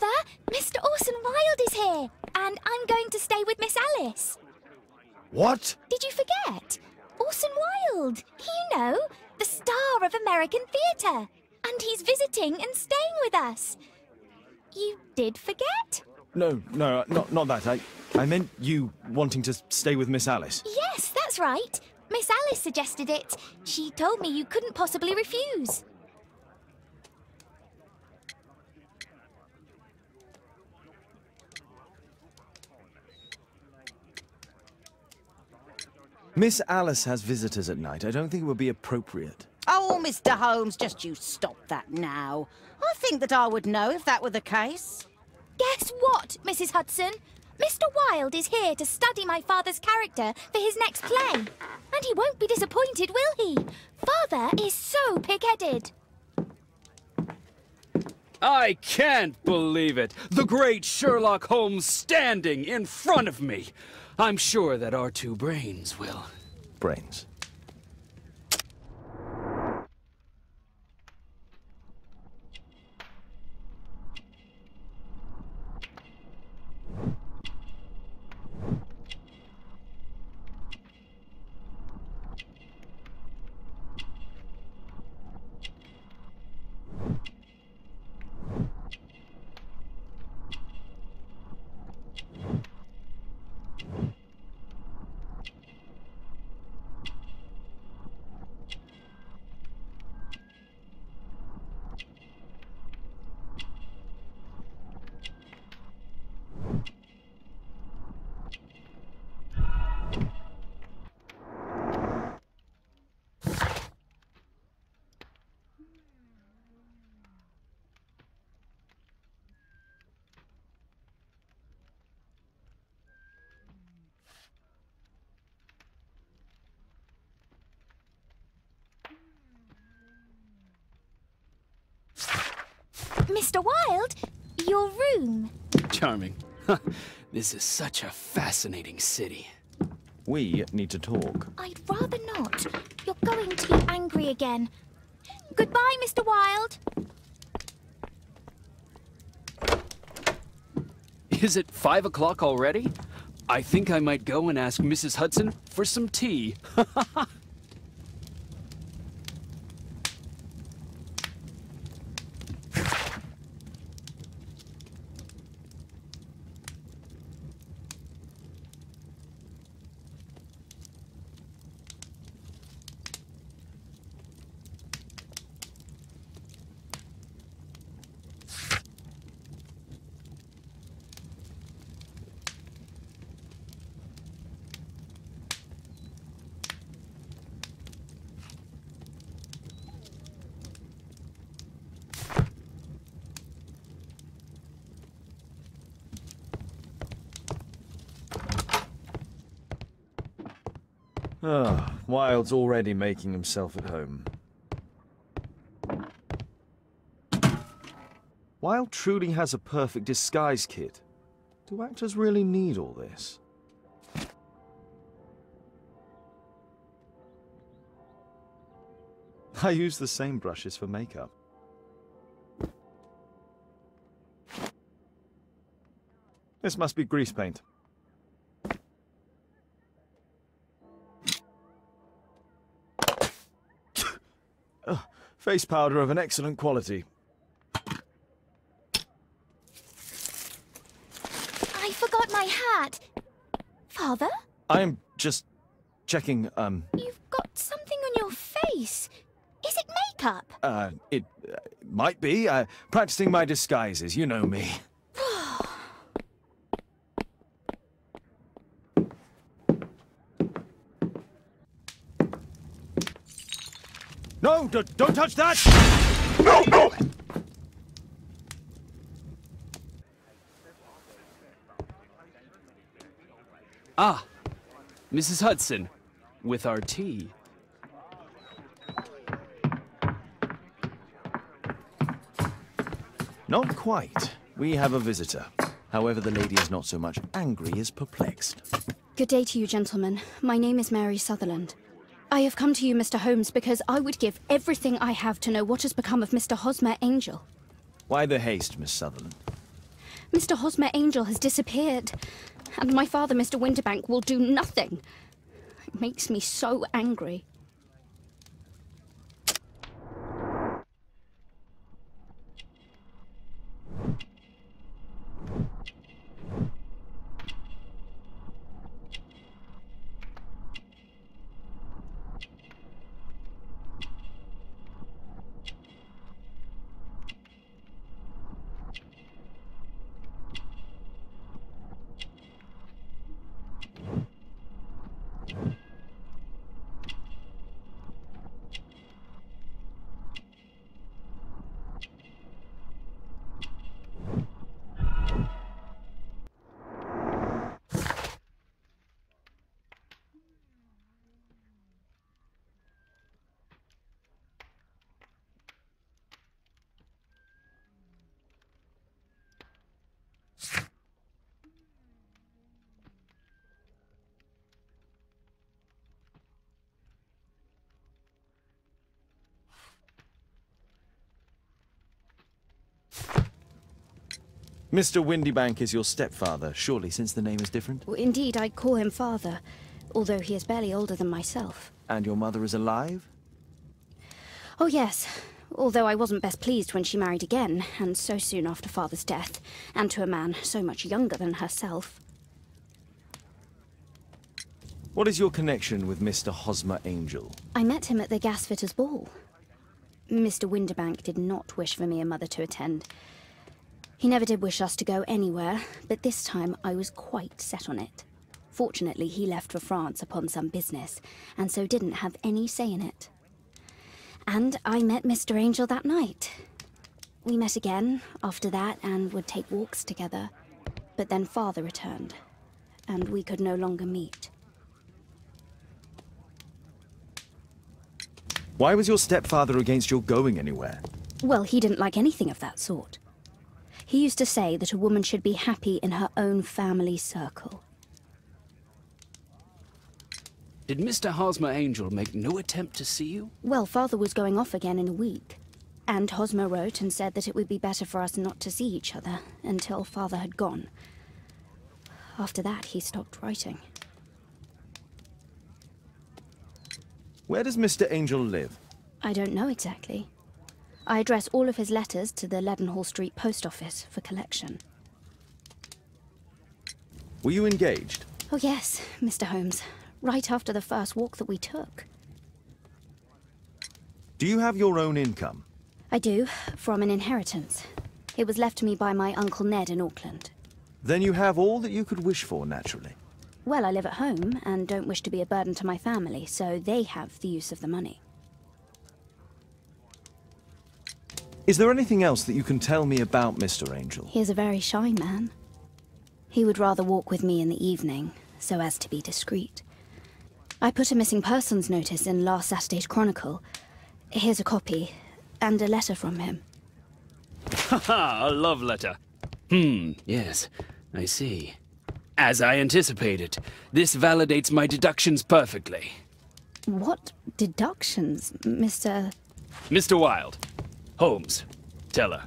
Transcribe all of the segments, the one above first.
Father, Mr. Orson Wilde is here, and I'm going to stay with Miss Alice. What? Did you forget? Orson Wilde, you know, the star of American theatre. And he's visiting and staying with us. You did forget? No, not that. I meant you wanting to stay with Miss Alice. Yes, that's right. Miss Alice suggested it. She told me you couldn't possibly refuse. Miss Alice has visitors at night. I don't think it would be appropriate. Oh, Mr. Holmes, just you stop that now. I think that I would know if that were the case. Guess what, Mrs. Hudson? Mr. Wilde is here to study my father's character for his next play. And he won't be disappointed, will he? Father is so pig-headed. I can't believe it! The great Sherlock Holmes standing in front of me! I'm sure that our two brains will... Brains. Mr. Wilde, your room. Charming. This is such a fascinating city. We need to talk. I'd rather not. You're going to be angry again. Goodbye, Mr. Wilde. Is it 5 o'clock already? I think I might go and ask Mrs. Hudson for some tea. Wilde's already making himself at home. Wilde truly has a perfect disguise kit. Do actors really need all this? I use the same brushes for makeup. This must be grease paint. Face powder of an excellent quality. I forgot my hat. Father? I'm just checking, You've got something on your face. Is it makeup? It might be. Practicing my disguises, you know me. No, don't touch that! No, no! Ah, Mrs. Hudson, with our tea. Not quite. We have a visitor. However, the lady is not so much angry as perplexed. Good day to you, gentlemen. My name is Mary Sutherland. I have come to you, Mr. Holmes, because I would give everything I have to know what has become of Mr. Hosmer Angel. Why the haste, Miss Sutherland? Mr. Hosmer Angel has disappeared, and my father, Mr. Winterbank, will do nothing. It makes me so angry. Mr. Windybank is your stepfather, surely, since the name is different? Indeed, I call him father, although he is barely older than myself. And your mother is alive? Oh, yes. Although I wasn't best pleased when she married again, and so soon after father's death, and to a man so much younger than herself. What is your connection with Mr. Hosmer Angel? I met him at the gasfitter's ball. Mr. Winterbank did not wish for me and mother to attend. He never did wish us to go anywhere, but this time I was quite set on it. Fortunately, he left for France upon some business, and so didn't have any say in it. And I met Mr. Angel that night. We met again after that and would take walks together. But then father returned, and we could no longer meet. Why was your stepfather against your going anywhere? Well, he didn't like anything of that sort. He used to say that a woman should be happy in her own family circle. Did Mr. Hosmer Angel make no attempt to see you? Well, father was going off again in a week. And Hosmer wrote and said that it would be better for us not to see each other until father had gone. After that, he stopped writing. Where does Mr. Angel live? I don't know exactly. I address all of his letters to the Leadenhall Street post office for collection. Were you engaged? Oh yes, Mr. Holmes. Right after the first walk that we took. Do you have your own income? I do, from an inheritance. It was left to me by my Uncle Ned in Auckland. Then you have all that you could wish for, naturally. Well, I live at home and don't wish to be a burden to my family, so they have the use of the money. Is there anything else that you can tell me about Mr. Angel? He is a very shy man. He would rather walk with me in the evening, so as to be discreet. I put a missing persons notice in last Saturday's Chronicle. Here's a copy, and a letter from him. Haha, a love letter. Yes, I see. As I anticipated, this validates my deductions perfectly. What deductions, Mr. Mr. Wilde. Holmes, tell her.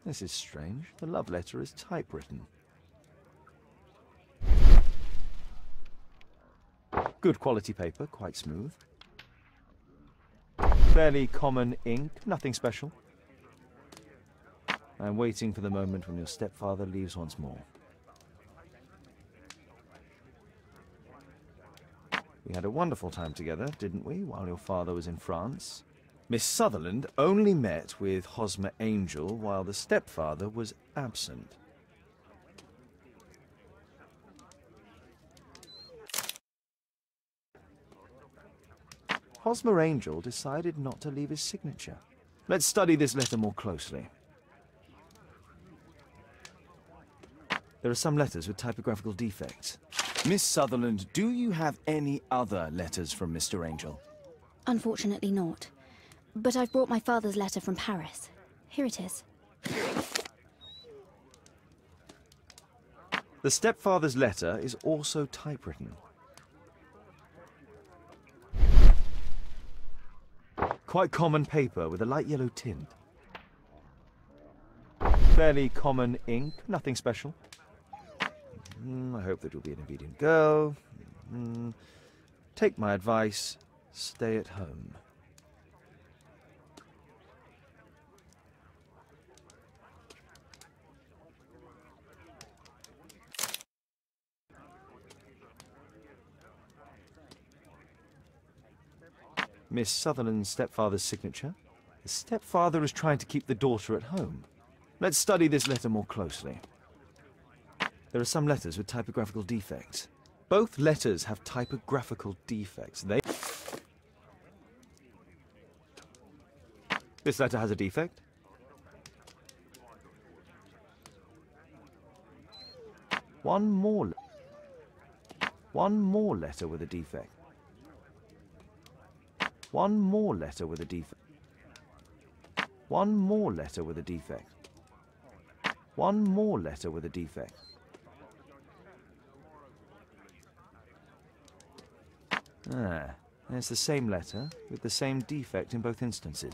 This is strange. The love letter is typewritten. Good quality paper, quite smooth. Fairly common ink, nothing special. I'm waiting for the moment when your stepfather leaves once more. We had a wonderful time together, didn't we, while your father was in France? Miss Sutherland only met with Hosmer Angel while the stepfather was absent. Hosmer Angel decided not to leave his signature. Let's study this letter more closely. There are some letters with typographical defects. Miss Sutherland, do you have any other letters from Mr. Angel? Unfortunately not. But I've brought my father's letter from Paris. Here it is. The stepfather's letter is also typewritten. Quite common paper with a light yellow tint. Fairly common ink, nothing special. I hope that you'll be an obedient girl. Take my advice, stay at home. Miss Sutherland's stepfather's signature. The stepfather is trying to keep the daughter at home. Let's study this letter more closely. There are some letters with typographical defects. Both letters have typographical defects. This letter has a defect. One more letter with a defect. One more letter with a defect. One more letter with a defect. One more letter with a defect. Ah, there's the same letter with the same defect in both instances.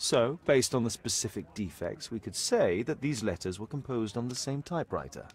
So, based on the specific defects, we could say that these letters were composed on the same typewriter.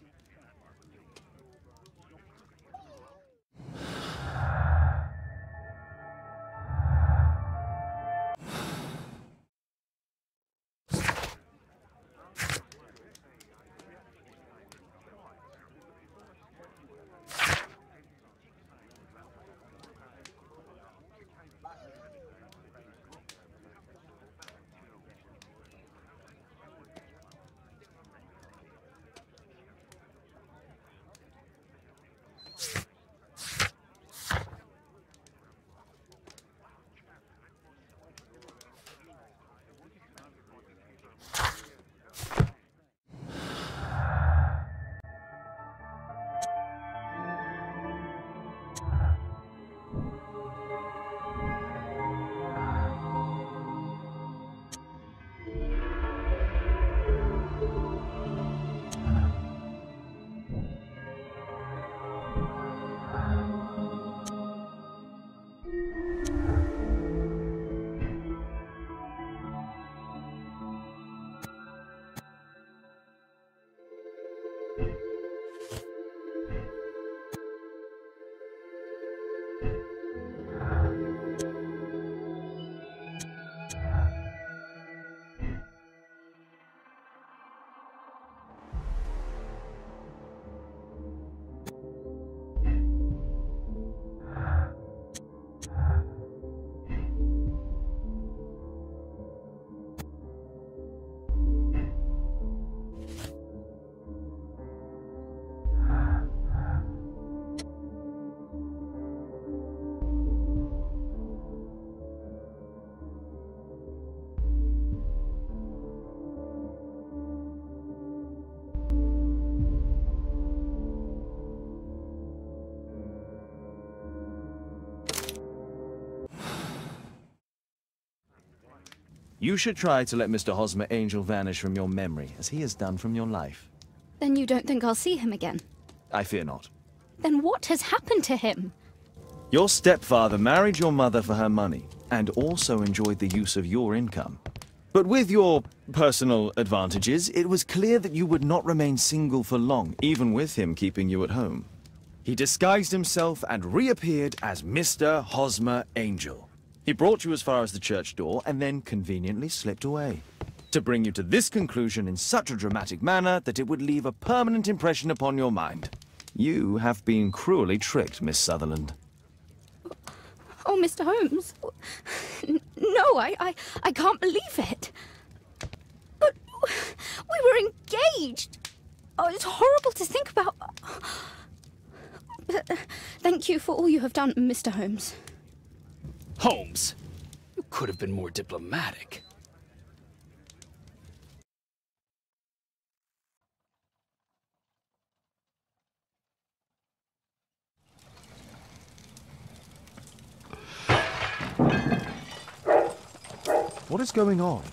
You should try to let Mr. Hosmer Angel vanish from your memory, as he has done from your life. Then you don't think I'll see him again? I fear not. Then what has happened to him? Your stepfather married your mother for her money, and also enjoyed the use of your income. But with your personal advantages, it was clear that you would not remain single for long, even with him keeping you at home. He disguised himself and reappeared as Mr. Hosmer Angel. He brought you as far as the church door, and then conveniently slipped away. To bring you to this conclusion in such a dramatic manner that it would leave a permanent impression upon your mind. You have been cruelly tricked, Miss Sutherland. Oh, Mr. Holmes. No, I can't believe it. But we were engaged. Oh, it's horrible to think about. But, thank you for all you have done, Mr. Holmes. Holmes, you could have been more diplomatic. What is going on?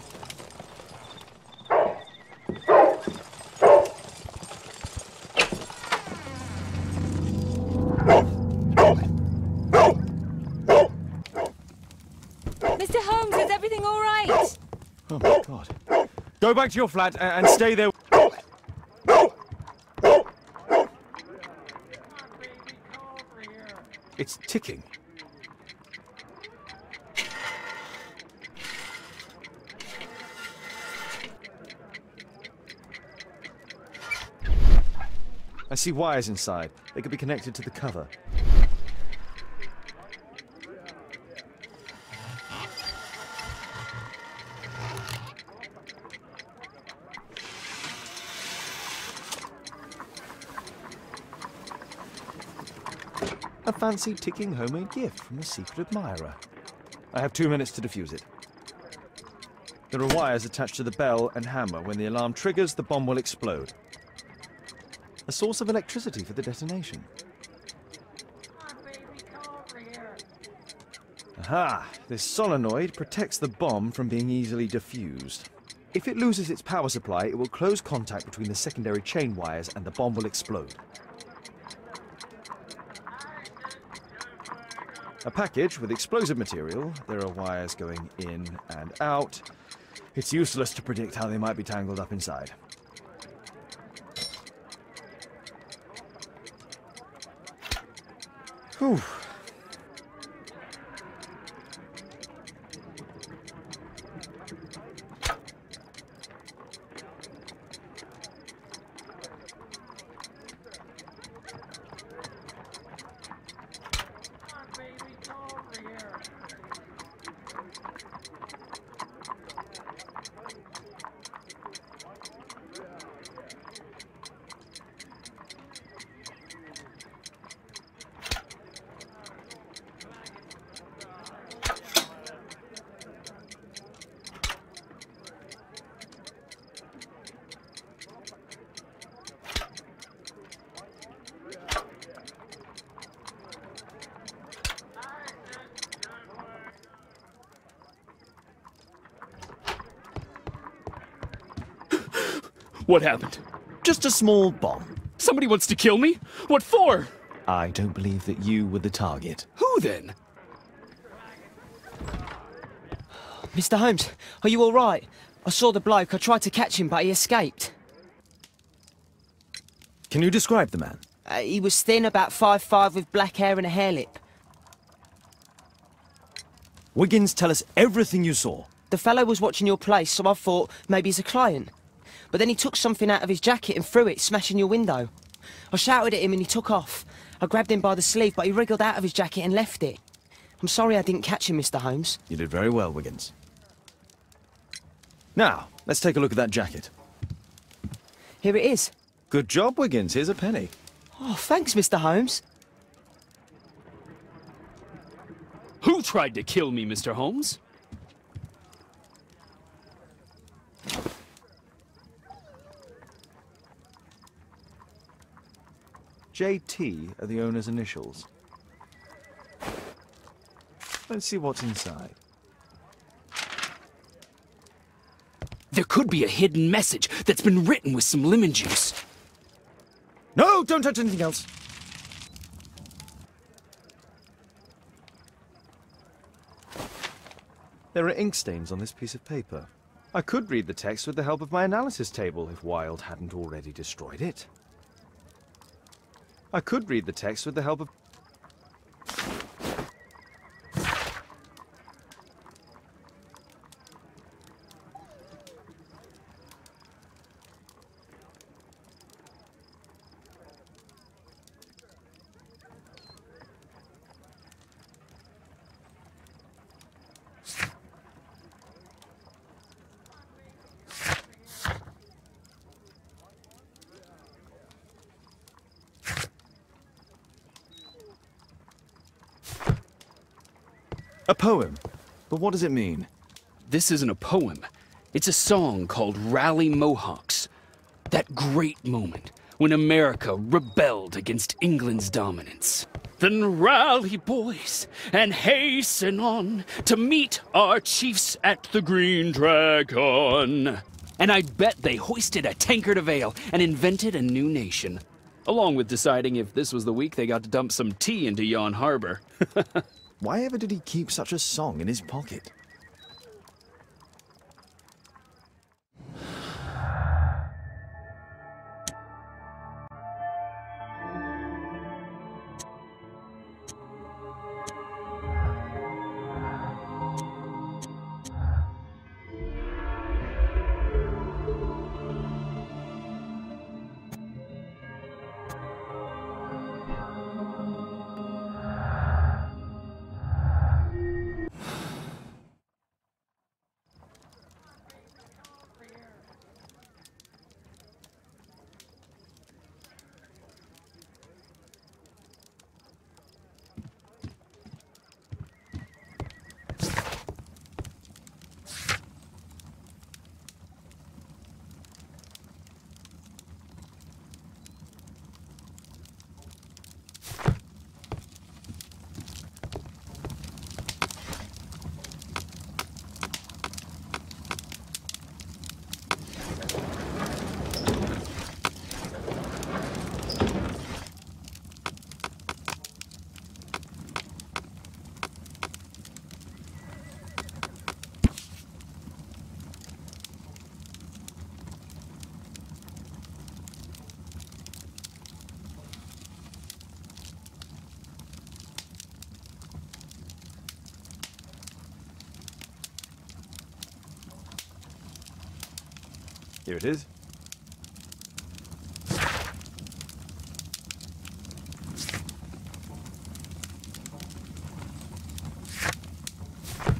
Mr. Holmes, is everything all right? Oh my God. Go back to your flat and stay there. It's ticking. I see wires inside. They could be connected to the cover. A fancy ticking homemade gift from a secret admirer. I have 2 minutes to defuse it. There are wires attached to the bell and hammer. When the alarm triggers, the bomb will explode. A source of electricity for the detonation. Aha! This solenoid protects the bomb from being easily diffused. If it loses its power supply, it will close contact between the secondary chain wires and the bomb will explode. A package with explosive material. There are wires going in and out. It's useless to predict how they might be tangled up inside. Whew. What happened? Just a small bomb. Somebody wants to kill me? What for? I don't believe that you were the target. Who then? Mr. Holmes, are you all right? I saw the bloke. I tried to catch him, but he escaped. Can you describe the man? He was thin, about 5'5", with black hair and a hair lip. Wiggins, tell us everything you saw. The fellow was watching your place, so I thought maybe he's a client. But then he took something out of his jacket and threw it, smashing your window. I shouted at him and he took off. I grabbed him by the sleeve, but he wriggled out of his jacket and left it. I'm sorry I didn't catch him, Mr. Holmes. You did very well, Wiggins. Now, let's take a look at that jacket. Here it is. Good job, Wiggins. Here's a penny. Oh, thanks, Mr. Holmes. Who tried to kill me, Mr. Holmes? JT are the owner's initials. Let's see what's inside. There could be a hidden message that's been written with some lemon juice. No, don't touch anything else. There are ink stains on this piece of paper. I could read the text with the help of my analysis table if Wilde hadn't already destroyed it. I could read the text with the help of... A poem. But what does it mean? This isn't a poem. It's a song called Rally Mohawks. That great moment when America rebelled against England's dominance. Then rally, boys, and hasten on to meet our chiefs at the Green Dragon. And I bet they hoisted a tankard of ale and invented a new nation. Along with deciding if this was the week they got to dump some tea into Yon Harbor. Why ever did he keep such a song in his pocket? Here it is.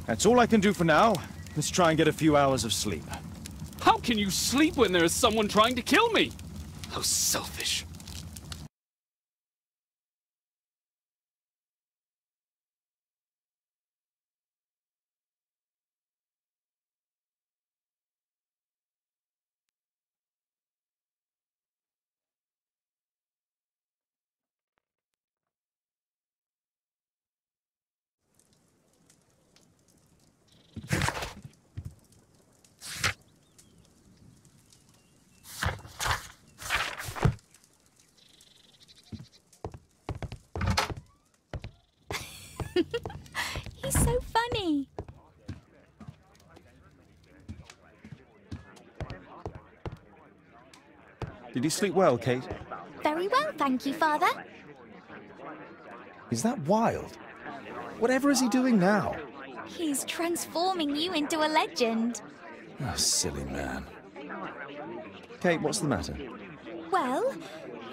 That's all I can do for now. Let's try and get a few hours of sleep. How can you sleep when there is someone trying to kill me? How selfish. He's so funny. Did you sleep well, Kate? Very well, thank you, Father. Is that Wilde? Whatever is he doing now? He's transforming you into a legend. Oh, silly man. Kate, what's the matter? Well,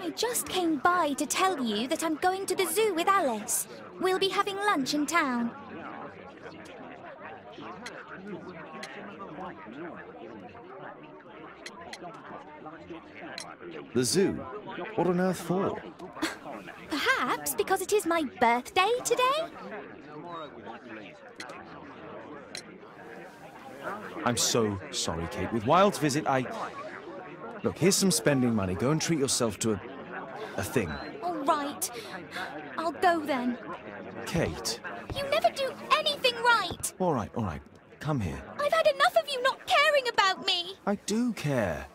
I just came by to tell you that I'm going to the zoo with Alice. We'll be having lunch in town. The zoo? What on earth for? Perhaps because it is my birthday today? I'm so sorry, Kate. With Wilde's visit, Look, here's some spending money. Go and treat yourself to a thing. All right. I'll go then. Kate. You never do anything right. All right. Come here. I've had enough of you not caring about me. I do care.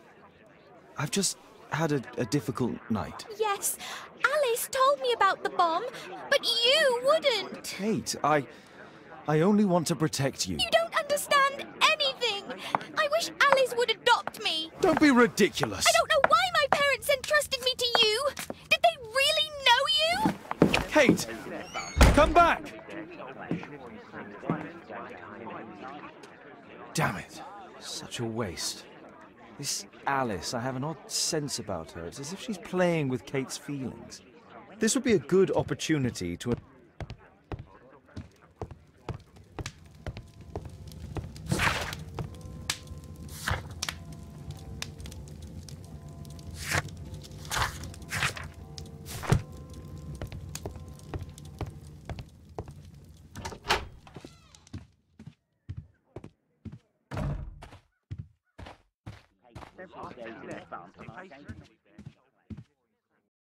I've just had a difficult night. Yes, Alice told me about the bomb, but you wouldn't. Kate, I only want to protect you. You don't understand anything. I wish Alice would adopt me. Don't be ridiculous. I don't know why my parents entrusted me to you. Did they really know you? Kate, come back! Damn it. Such a waste. This Alice, I have an odd sense about her. It's as if she's playing with Kate's feelings. This would be a good opportunity to... Several days in advance.